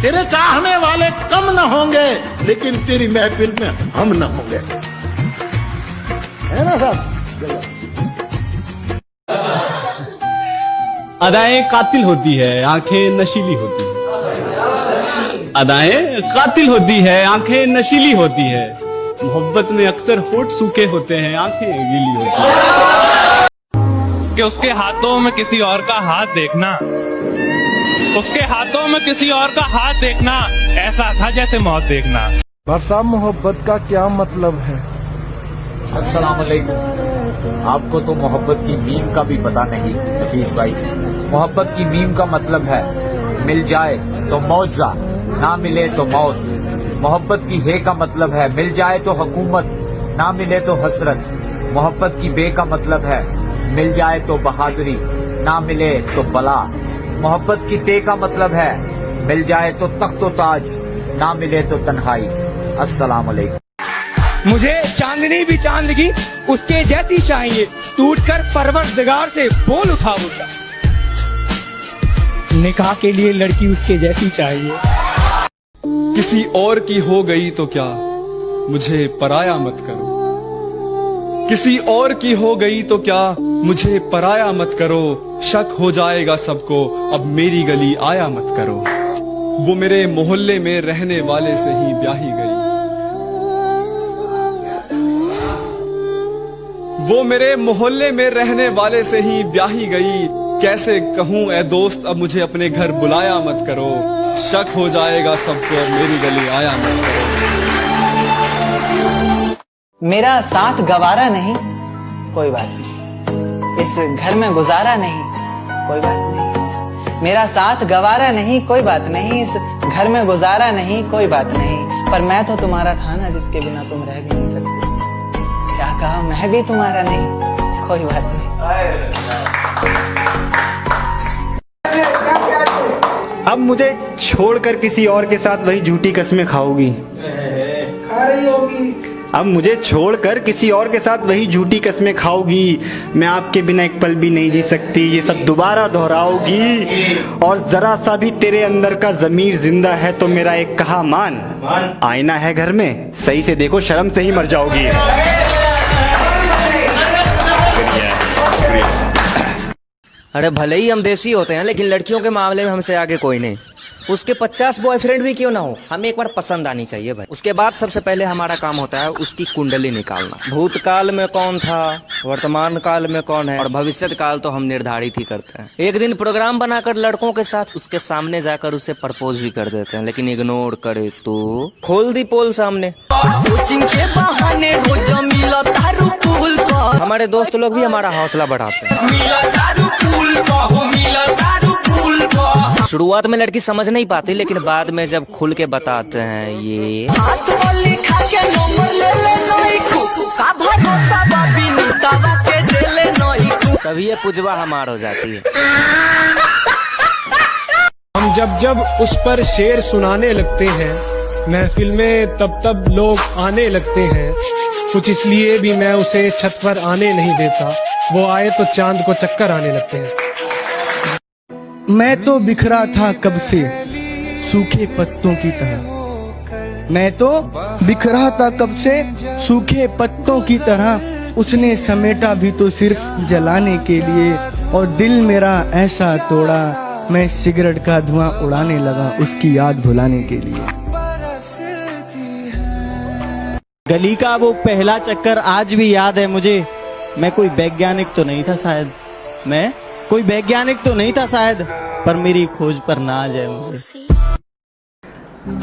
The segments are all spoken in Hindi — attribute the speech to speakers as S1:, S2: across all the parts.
S1: तेरे चाहने वाले कम न होंगे, लेकिन तेरी महफिल में हम न होंगे, है ना साहब?
S2: अदाएं कातिल होती है, आंखें नशीली होती है। अदाएं कातिल होती है, आंखें नशीली होती है। मोहब्बत में अक्सर होठ सूखे होते हैं, आंखें गीली होती है।
S3: कि उसके हाथों में किसी और का हाथ देखना, उसके हाथों में किसी और का हाथ देखना ऐसा था जैसे मौत देखना।
S4: साहब मोहब्बत का क्या मतलब है?
S5: अस्सलाम वालेकुम। आपको तो मोहब्बत की मीम का भी पता नहीं नफीस भाई। मोहब्बत की मीम का मतलब है मिल जाए तो मौजा, ना मिले तो मौत। मोहब्बत की हे का मतलब है मिल जाए तो हुकूमत, ना मिले तो हसरत। मोहब्बत की बे का मतलब है मिल जाए तो बहादुरी, ना मिले तो बला। मोहब्बत की ते का मतलब है मिल जाए तो तख्तो ताज, ना मिले तो तन्हाई। अस्सलाम वालेकुम।
S1: मुझे चांदनी भी चांद की उसके जैसी चाहिए, टूटकर परवरदिगार से बोल उठा उठा। निकाह के लिए लड़की उसके जैसी चाहिए।
S2: किसी और की हो गई तो क्या, मुझे पराया मत करो। किसी और की हो गई तो क्या, मुझे पराया मत करो। शक हो जाएगा सबको, अब मेरी गली आया मत करो। वो मेरे मोहल्ले में रहने वाले से ही ब्याही गई, वो मेरे मोहल्ले में रहने वाले से ही ब्याही गई। कैसे कहूँ ए दोस्त, अब मुझे अपने घर बुलाया मत करो। शक हो जाएगा सबको, अब मेरी गली आया मत करो।
S6: मेरा साथ गवारा नहीं, कोई बात नहीं। इस घर में गुजारा नहीं, कोई बात नहीं। मेरा साथ गवारा नहीं, कोई बात नहीं। इस घर में गुजारा नहीं, कोई बात नहीं। पर मैं तो तुम्हारा था ना, जिसके बिना तुम रह भी नहीं सकते। क्या कहा, मैं भी तुम्हारा नहीं, कोई बात नहीं।
S7: अब मुझे छोड़कर किसी और के साथ वही झूठी कस्में खाओगी, खा रही होगी। अब मुझे छोड़कर किसी और के साथ वही झूठी कस्में खाओगी। मैं आपके बिना एक पल भी नहीं जी सकती, ये सब दोबारा दोहराओगी। और जरा सा भी तेरे अंदर का जमीर जिंदा है तो मेरा एक कहा मान। आईना है घर में, सही से देखो, शर्म से ही मर जाओगी।
S8: अरे भले ही हम देसी होते हैं, लेकिन लड़कियों के मामले में हमसे आगे कोई नहीं। उसके 50 बॉयफ्रेंड भी क्यों ना हो, हमें एक बार पसंद आनी चाहिए भाई। उसके बाद सबसे पहले हमारा काम होता है उसकी कुंडली निकालना। भूतकाल में कौन था, वर्तमान काल में कौन है, और भविष्य काल तो हम निर्धारित ही करते हैं। एक दिन प्रोग्राम बनाकर लड़कों के साथ उसके सामने जाकर उसे प्रपोज भी कर देते हैं, लेकिन इग्नोर करे तो खोल दी पोल सामने। हमारे दोस्त लोग भी हमारा हौसला बढ़ाते हैं। शुरुआत में लड़की समझ नहीं पाती, लेकिन बाद में जब खुल के बताते हैं ये तभी ये पुजवा हमार हो जाती है।
S4: हम जब जब उस पर शेर सुनाने लगते हैं महफिल में, तब तब लोग आने लगते हैं। कुछ इसलिए भी मैं उसे छत पर आने नहीं देता, वो आए तो चांद को चक्कर आने लगते हैं।
S1: मैं तो बिखरा था कब से सूखे पत्तों की तरह, मैं तो बिखरा था कब से सूखे पत्तों की तरह। उसने समेटा भी तो सिर्फ जलाने के लिए, और दिल मेरा ऐसा तोड़ा मैं सिगरेट का धुआं उड़ाने लगा उसकी याद भुलाने के लिए।
S9: गली का वो पहला चक्कर आज भी याद है मुझे। मैं कोई वैज्ञानिक तो नहीं था शायद, मैं कोई वैज्ञानिक तो नहीं था शायद, पर मेरी खोज पर ना आ जाए मुझे।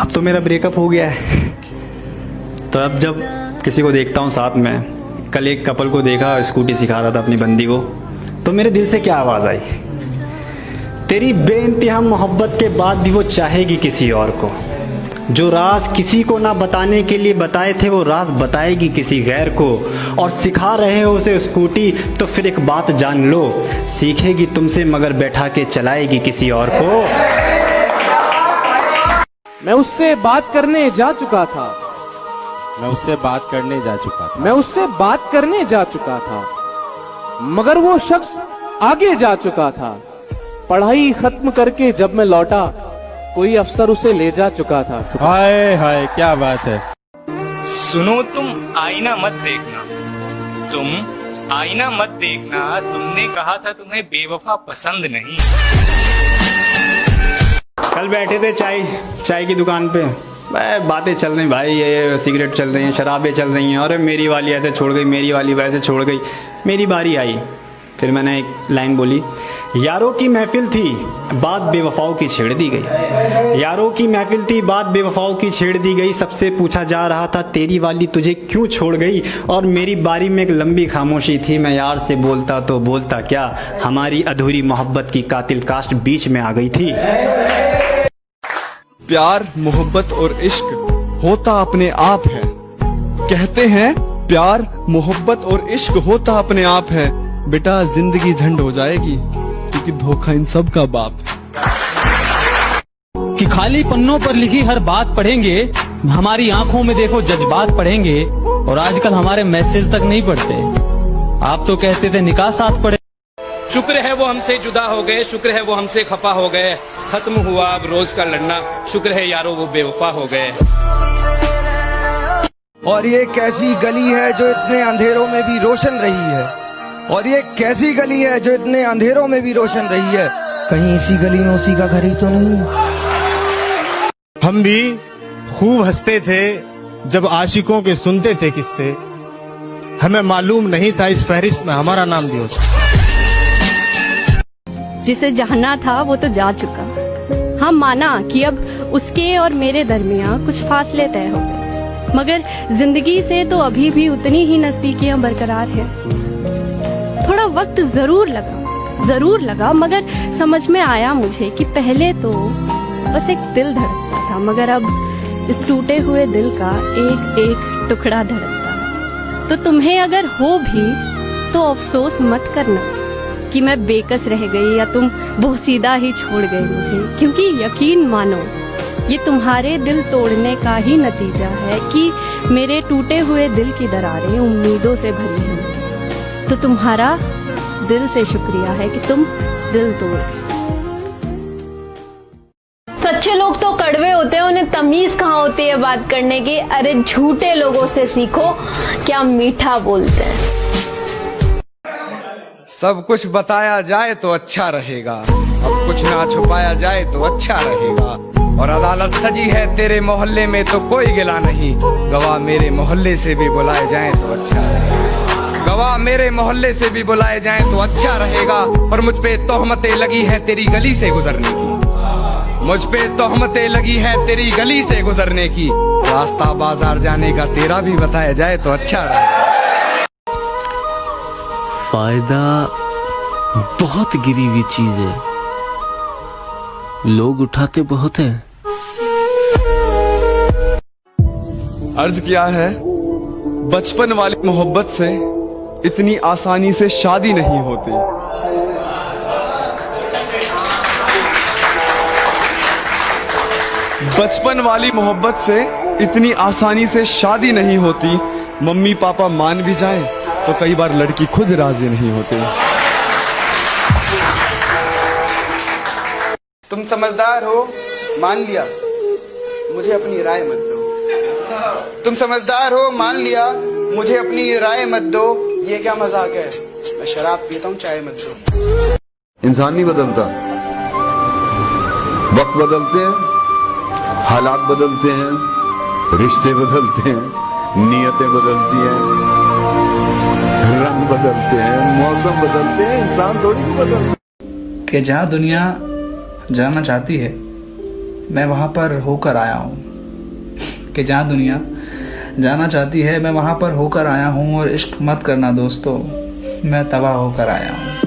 S7: अब तो मेरा ब्रेकअप हो गया है, तो अब जब किसी को देखता हूँ साथ में, कल एक कपल को देखा स्कूटी सिखा रहा था अपनी बंदी को, तो मेरे दिल से क्या आवाज़ आई, तेरी बेइंतहा मोहब्बत के बाद भी वो चाहेगी किसी और को। जो राज किसी को ना बताने के लिए बताए थे, वो राज बताएगी किसी गैर को। और सिखा रहे हो उसे स्कूटी, तो फिर एक बात जान लो, सीखेगी तुमसे मगर बैठा के चलाएगी किसी और को।
S4: मैं उससे बात करने जा चुका था,
S10: मैं उससे बात करने जा चुका था,
S4: मैं उससे बात करने जा चुका था, मगर वो शख्स आगे जा चुका था। पढ़ाई खत्म करके जब मैं लौटा,
S10: कोई अफसर उसे ले जा चुका था।
S11: हाय हाय क्या बात है।
S3: सुनो, तुम आईना मत देखना, तुम आईना मत देखना। तुमने कहा था तुम्हें बेवफा पसंद नहीं।
S7: कल बैठे थे चाय की दुकान पे, बातें चल रही भाई, ये सिगरेट चल रही हैं, शराबें चल रही हैं, और मेरी वाली ऐसे छोड़ गई, मेरी वाली वैसे छोड़ गई। मेरी बारी आई, फिर मैंने एक लाइन बोली, यारों की महफिल थी बात बेवफाओं की छेड़ दी गई। यारों की महफिल थी बात बेवफाओं की छेड़ दी गई। सबसे पूछा जा रहा था तेरी वाली तुझे क्यों छोड़ गई। और मेरी बारी में एक लंबी खामोशी थी। मैं यार से बोलता तो बोलता क्या, हमारी अधूरी मोहब्बत की कातिल कास्ट बीच में आ गई थी।
S2: प्यार, मोहब्बत और इश्क होता अपने आप है। कहते हैं प्यार, मोहब्बत और इश्क होता अपने आप है। बेटा जिंदगी झंड हो जाएगी क्योंकि धोखा इन सब का बाप है।
S12: कि खाली पन्नों पर लिखी हर बात पढ़ेंगे, हमारी आंखों में देखो जज्बात पढ़ेंगे, और आजकल हमारे मैसेज तक नहीं पढ़ते। आप तो कहते थे निकाह साथ पढ़े।
S3: शुक्र है वो हमसे जुदा हो गए, शुक्र है वो हमसे खफा हो गए, खत्म हुआ अब रोज का लड़ना, शुक्र है यारों वो बेवफा हो गए।
S1: और ये कैसी गली है जो इतने अंधेरों में भी रोशन रही है। और ये कैसी गली है जो इतने अंधेरों में भी रोशन रही है। कहीं इसी गली में उसी का घर ही तो नहीं।
S11: हम भी खूब हंसते थे जब आशिकों के सुनते थे किस्से। हमें मालूम नहीं था इस फहरिस्त में हमारा नाम भी होता।
S13: जिसे जाना था वो तो जा चुका। हम माना कि अब उसके और मेरे दरमियान कुछ फासले तय हो गए, मगर जिंदगी से तो अभी भी उतनी ही नजदीकियां बरकरार हैं। थोड़ा वक्त जरूर लगा, मगर समझ में आया मुझे कि पहले तो बस एक दिल धड़कता था, मगर अब इस टूटे हुए दिल का एक एक टुकड़ा धड़कता है। तो तुम्हें अगर हो भी तो अफसोस मत करना कि मैं बेकस रह गई या तुम बोसीदा ही छोड़ गए मुझे, क्योंकि यकीन मानो ये तुम्हारे दिल तोड़ने का ही नतीजा है कि मेरे टूटे हुए दिल की दरारें उम्मीदों से भरी हैं। तो तुम्हारा दिल से शुक्रिया है कि तुम दिल तोड़ गए। सच्चे लोग तो कड़वे होते हैं, उन्हें तमीज कहाँ होती है बात करने की। अरे झूठे लोगों से सीखो क्या मीठा बोलते हैं।
S2: सब कुछ बताया जाए तो अच्छा रहेगा, अब कुछ ना छुपाया जाए तो अच्छा रहेगा। और अदालत सजी है तेरे मोहल्ले में तो कोई गिला नहीं, गवाह मेरे मोहल्ले से भी बुलाए जाएं तो अच्छा रहेगा। गवाह मेरे मोहल्ले से भी बुलाए जाएं तो अच्छा रहेगा। और मुझ पे तोहमतें लगी हैं तेरी गली से गुजरने की, मुझ पे तोहमतें लगी हैं तेरी गली से गुजरने की। रास्ता बाजार जाने का तेरा भी बताया जाए तो अच्छा रहेगा।
S14: फायदा बहुत गिरी हुई चीज है, लोग उठाते बहुत हैं।
S2: अर्ज किया है बचपन वाली मोहब्बत से इतनी आसानी से शादी नहीं होती। बचपन वाली मोहब्बत से इतनी आसानी से शादी नहीं होती। मम्मी पापा मान भी जाएं तो कई बार लड़की खुद राजी नहीं होती।
S1: तुम समझदार हो, मान लिया, मुझे अपनी राय मत दो। तुम समझदार हो, मान लिया, मुझे अपनी राय मत दो। ये क्या मजाक है, मैं शराब पीता हूँ, चाय मत दो।
S15: इंसान नहीं बदलता, वक्त बदलते हैं, हालात बदलते हैं, रिश्ते बदलते हैं, नियतें बदलती हैं, रंग बदलते हैं, मौसम बदलते हैं, इंसान थोड़ी नहीं बदलते।
S16: कि जहाँ दुनिया जाना चाहती है मैं वहाँ पर होकर आया हूँ, कि जहाँ दुनिया जाना चाहती है मैं वहाँ पर होकर आया हूँ। और इश्क मत करना दोस्तों, मैं तबाह होकर आया हूँ।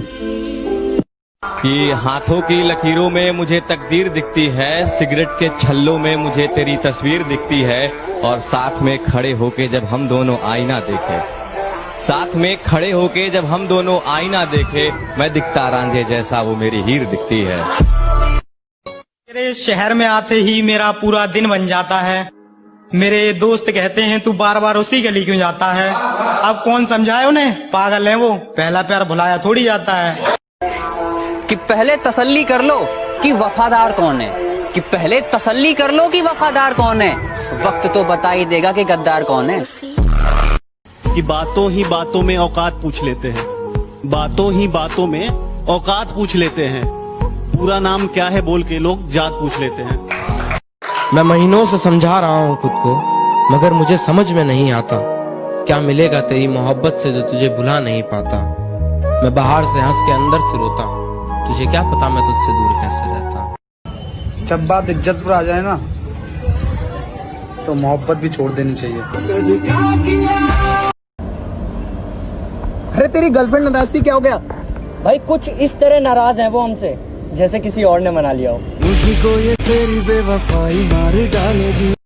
S3: कि हाथों की लकीरों में मुझे तकदीर दिखती है, सिगरेट के छल्लों में मुझे तेरी तस्वीर दिखती है। और साथ में खड़े होके जब हम दोनों आईना देखे, साथ में खड़े होके जब हम दोनों आईना देखे, मैं दिखता रांझे जैसा वो मेरी हीर दिखती है।
S9: मेरे शहर में आते ही मेरा पूरा दिन बन जाता है। मेरे दोस्त कहते हैं तू बार बार उसी गली क्यों जाता है। अब कौन समझाए उन्हें, पागल है वो, पहला प्यार भुलाया थोड़ी जाता है।
S8: कि पहले तसल्ली कर लो कि वफादार कौन है, कि पहले तसल्ली कर लो कि वफादार कौन है, वक्त तो बता ही देगा कि गद्दार कौन है।
S9: कि बातों ही बातों में औकात पूछ लेते हैं, बातों ही बातों में औकात पूछ लेते हैं, पूरा नाम क्या है बोल के लोग जात पूछ लेते हैं।
S12: मैं महीनों से समझा रहा हूँ खुद को, मगर मुझे समझ में नहीं आता क्या मिलेगा तेरी मोहब्बत से जो तुझे भुला नहीं पाता। मैं बाहर से हंस के अंदर से रोता हूँ, तुझे क्या पता मैं तुझसे दूर कैसे रहता।
S16: जब बात इज्जत पर आ जाए ना, तो मोहब्बत भी छोड़ देनी चाहिए।
S1: अरे तेरी गर्लफ्रेंड नाराज थी, क्या हो गया?
S8: भाई कुछ इस तरह नाराज है वो हमसे जैसे किसी और ने मना लिया हो।
S1: मुझको ये तेरी बेवफाई मार डालेगी।